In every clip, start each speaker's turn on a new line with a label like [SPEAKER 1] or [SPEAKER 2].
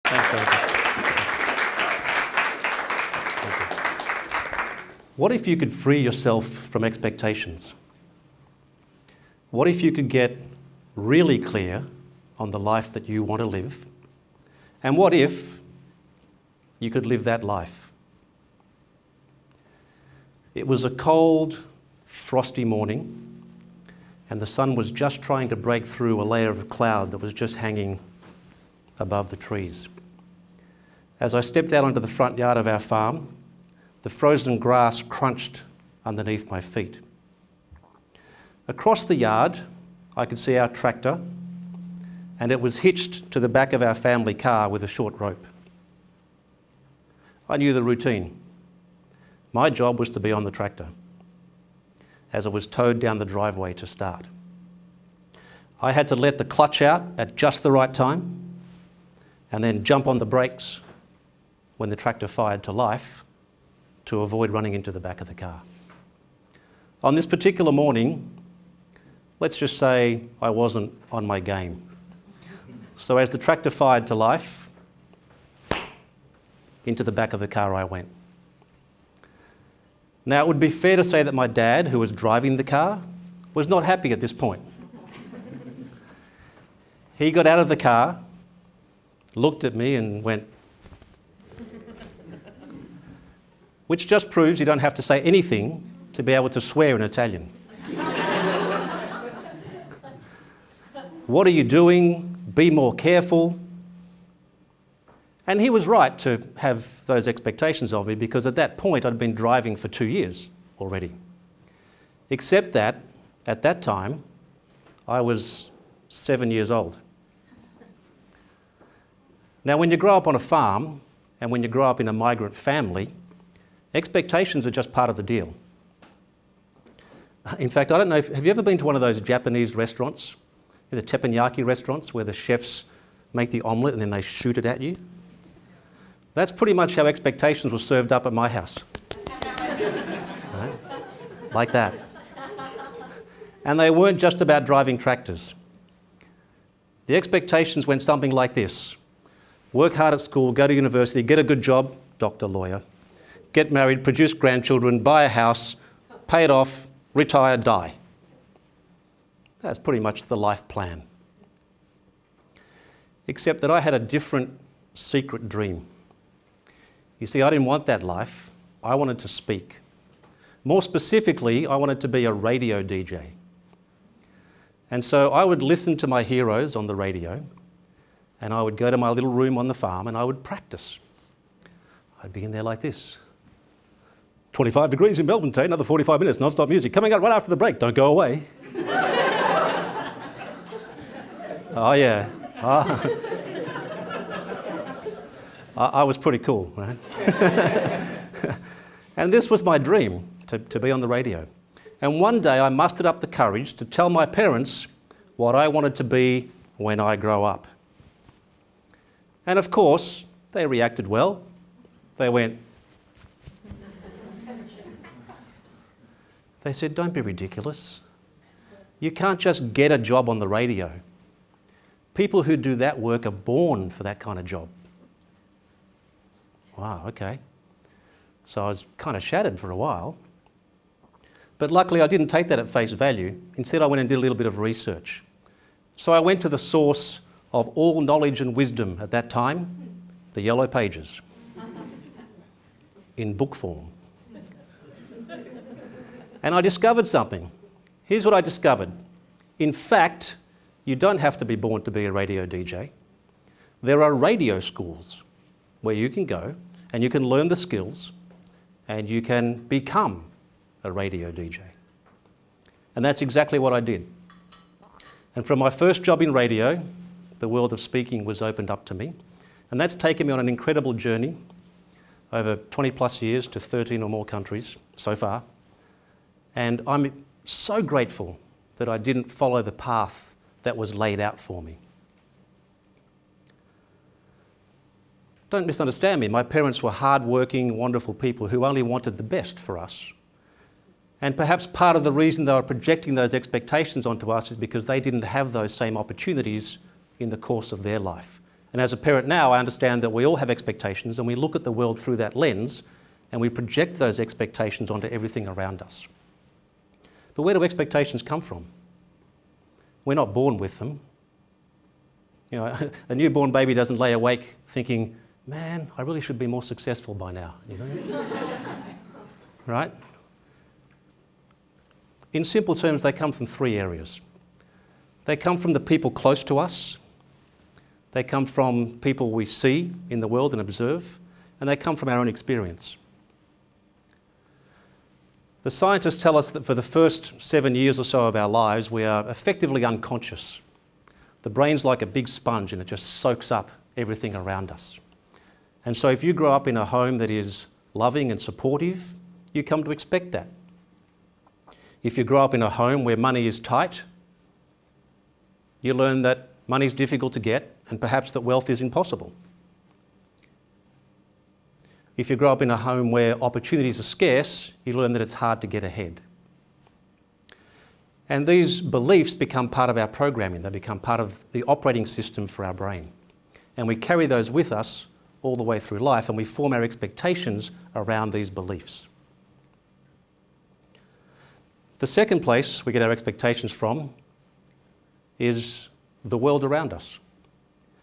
[SPEAKER 1] Thanks, David. What if you could free yourself from expectations? What if you could get really clear on the life that you want to live? And what if you could live that life? It was a cold, frosty morning, and the sun was just trying to break through a layer of cloud that was just hanging above the trees. As I stepped out onto the front yard of our farm, the frozen grass crunched underneath my feet. Across the yard, I could see our tractor, and it was hitched to the back of our family car with a short rope. I knew the routine. My job was to be on the tractor as it was towed down the driveway to start. I had to let the clutch out at just the right time and then jump on the brakes when the tractor fired to life to avoid running into the back of the car. On this particular morning, let's just say I wasn't on my game. So as the tractor fired to life, into the back of the car I went. Now, it would be fair to say that my dad, who was driving the car, was not happy at this point. He got out of the car, looked at me and went, which just proves you don't have to say anything to be able to swear in Italian. What are you doing? Be more careful. And he was right to have those expectations of me, because at that point I'd been driving for 2 years already. Except that, at that time, I was 7 years old. Now, when you grow up on a farm and when you grow up in a migrant family, expectations are just part of the deal. In fact, I don't know, have you ever been to one of those Japanese restaurants, the teppanyaki restaurants, where the chefs make the omelette and then they shoot it at you? That's pretty much how expectations were served up at my house. Right? Like that. And they weren't just about driving tractors. The expectations went something like this: work hard at school, go to university, get a good job, doctor, lawyer, get married, produce grandchildren, buy a house, pay it off, retire, die. That's pretty much the life plan. Except that I had a different secret dream. You see, I didn't want that life. I wanted to speak. More specifically, I wanted to be a radio DJ. And so I would listen to my heroes on the radio, and I would go to my little room on the farm and I would practice. I'd be in there like this. 25 degrees in Melbourne today, another 45 minutes, non-stop music. Coming up right after the break, don't go away. Oh yeah. I was pretty cool, right? And this was my dream, to be on the radio. And one day I mustered up the courage to tell my parents what I wanted to be when I grow up. And of course, they reacted well. They went, they said, "Don't be ridiculous. You can't just get a job on the radio. People who do that work are born for that kind of job." Wow, okay. So I was kind of shattered for a while. But luckily I didn't take that at face value. Instead I went and did a little bit of research. So I went to the source of all knowledge and wisdom at that time, the Yellow Pages, in book form. And I discovered something. Here's what I discovered. In fact, you don't have to be born to be a radio DJ. There are radio schools where you can go and you can learn the skills and you can become a radio DJ. And that's exactly what I did. And from my first job in radio, the world of speaking was opened up to me. And that's taken me on an incredible journey over 20 plus years to 13 or more countries so far. And I'm so grateful that I didn't follow the path that was laid out for me. Don't misunderstand me. My parents were hard-working, wonderful people who only wanted the best for us. And perhaps part of the reason they were projecting those expectations onto us is because they didn't have those same opportunities in the course of their life. And as a parent now, I understand that we all have expectations and we look at the world through that lens and we project those expectations onto everything around us. But where do expectations come from? We're not born with them. You know, a newborn baby doesn't lay awake thinking, man, I really should be more successful by now. You know? Right? In simple terms, they come from three areas. They come from the people close to us, they come from people we see in the world and observe, and they come from our own experience. The scientists tell us that for the first 7 years or so of our lives, we are effectively unconscious. The brain's like a big sponge and it just soaks up everything around us. And so if you grow up in a home that is loving and supportive, you come to expect that. If you grow up in a home where money is tight, you learn that money is difficult to get and perhaps that wealth is impossible. If you grow up in a home where opportunities are scarce, you learn that it's hard to get ahead. And these beliefs become part of our programming. They become part of the operating system for our brain. And we carry those with us all the way through life, and we form our expectations around these beliefs. The second place we get our expectations from is the world around us.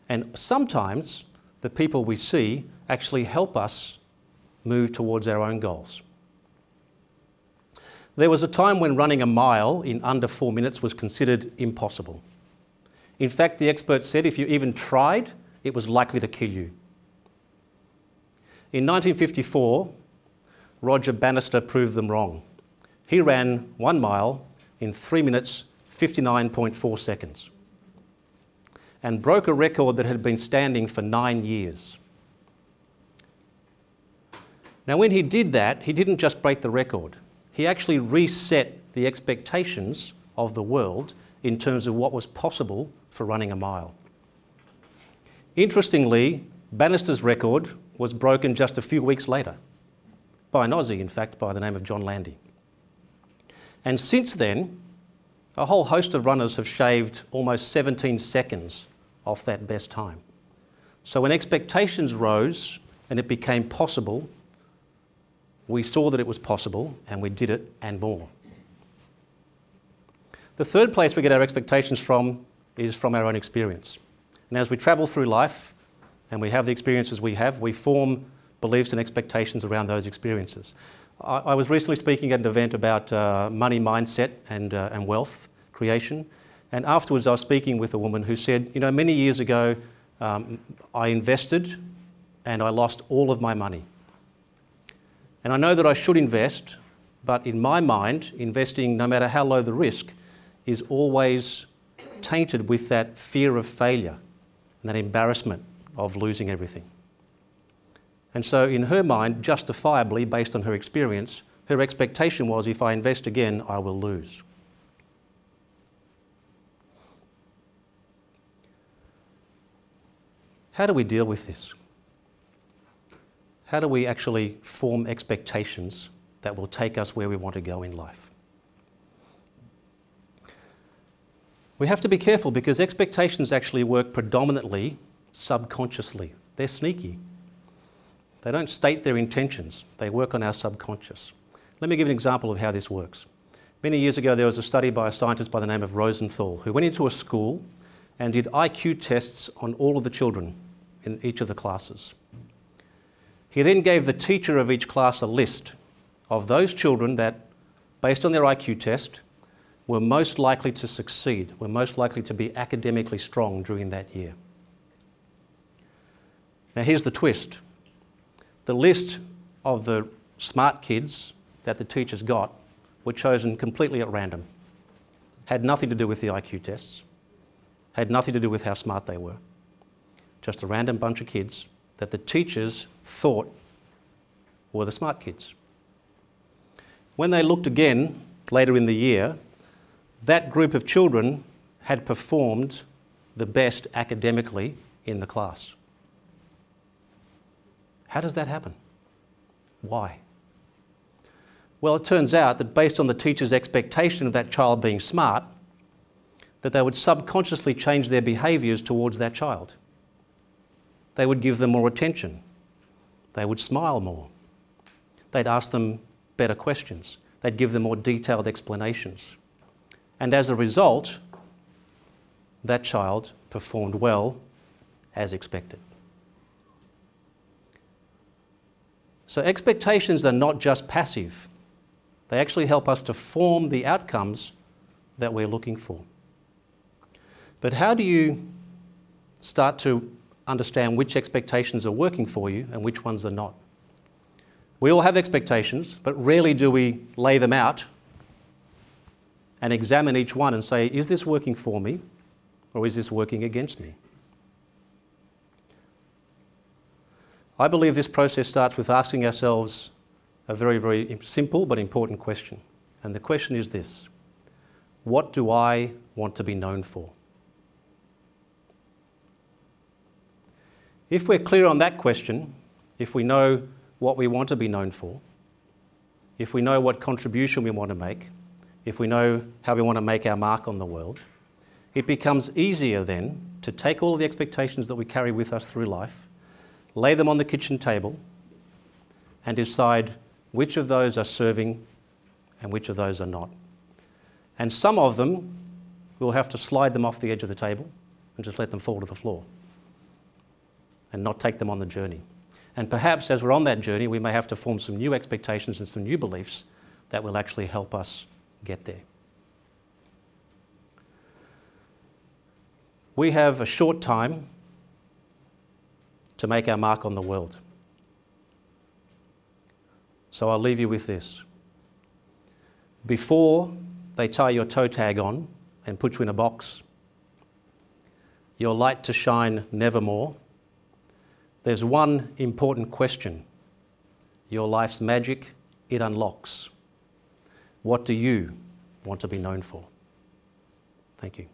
[SPEAKER 1] And sometimes the people we see actually help us move towards our own goals. There was a time when running a mile in under 4 minutes was considered impossible. In fact, the experts said if you even tried, it was likely to kill you. In 1954, Roger Bannister proved them wrong. He ran 1 mile in 3 minutes, 59.4 seconds, and broke a record that had been standing for 9 years. Now, when he did that, he didn't just break the record. He actually reset the expectations of the world in terms of what was possible for running a mile. Interestingly, Bannister's record was broken just a few weeks later, by an Aussie, in fact, by the name of John Landy. And since then, a whole host of runners have shaved almost 17 seconds off that best time. So when expectations rose and it became possible, we saw that it was possible and we did it and more. The third place we get our expectations from is from our own experience. And as we travel through life and we have the experiences we have, we form beliefs and expectations around those experiences. I was recently speaking at an event about money mindset and wealth creation, and afterwards I was speaking with a woman who said, you know, many years ago I invested and I lost all of my money. And I know that I should invest, but in my mind, investing, no matter how low the risk, is always tainted with that fear of failure and that embarrassment of losing everything. And so in her mind, justifiably, based on her experience, her expectation was, if I invest again, I will lose. How do we deal with this? How do we actually form expectations that will take us where we want to go in life? We have to be careful because expectations actually work predominantly subconsciously. They're sneaky. They don't state their intentions. They work on our subconscious. Let me give an example of how this works. Many years ago, there was a study by a scientist by the name of Rosenthal who went into a school and did IQ tests on all of the children in each of the classes. He then gave the teacher of each class a list of those children that, based on their IQ test, were most likely to succeed, were most likely to be academically strong during that year. Now here's the twist. The list of the smart kids that the teachers got were chosen completely at random. Had nothing to do with the IQ tests, had nothing to do with how smart they were. Just a random bunch of kids that the teachers thought were the smart kids. When they looked again later in the year, that group of children had performed the best academically in the class. How does that happen? Why? Well, it turns out that based on the teacher's expectation of that child being smart, that they would subconsciously change their behaviours towards that child. they would give them more attention. They would smile more. They'd ask them better questions. They'd give them more detailed explanations. And as a result, that child performed well as expected. So expectations are not just passive. They actually help us to form the outcomes that we're looking for. But how do you start to understand which expectations are working for you and which ones are not? We all have expectations, but rarely do we lay them out and examine each one and say, is this working for me or is this working against me? I believe this process starts with asking ourselves a very, very simple but important question. And the question is this: what do I want to be known for? If we're clear on that question, if we know what we want to be known for, if we know what contribution we want to make, if we know how we want to make our mark on the world, it becomes easier then to take all of the expectations that we carry with us through life, lay them on the kitchen table, and decide which of those are serving and which of those are not. And some of them, we'll have to slide them off the edge of the table and just let them fall to the floor and not take them on the journey. And perhaps as we're on that journey, we may have to form some new expectations and some new beliefs that will actually help us get there. We have a short time to make our mark on the world. So I'll leave you with this. Before they tie your toe tag on and put you in a box, your light to shine nevermore, there's one important question your life's magic it unlocks. What do you want to be known for? Thank you.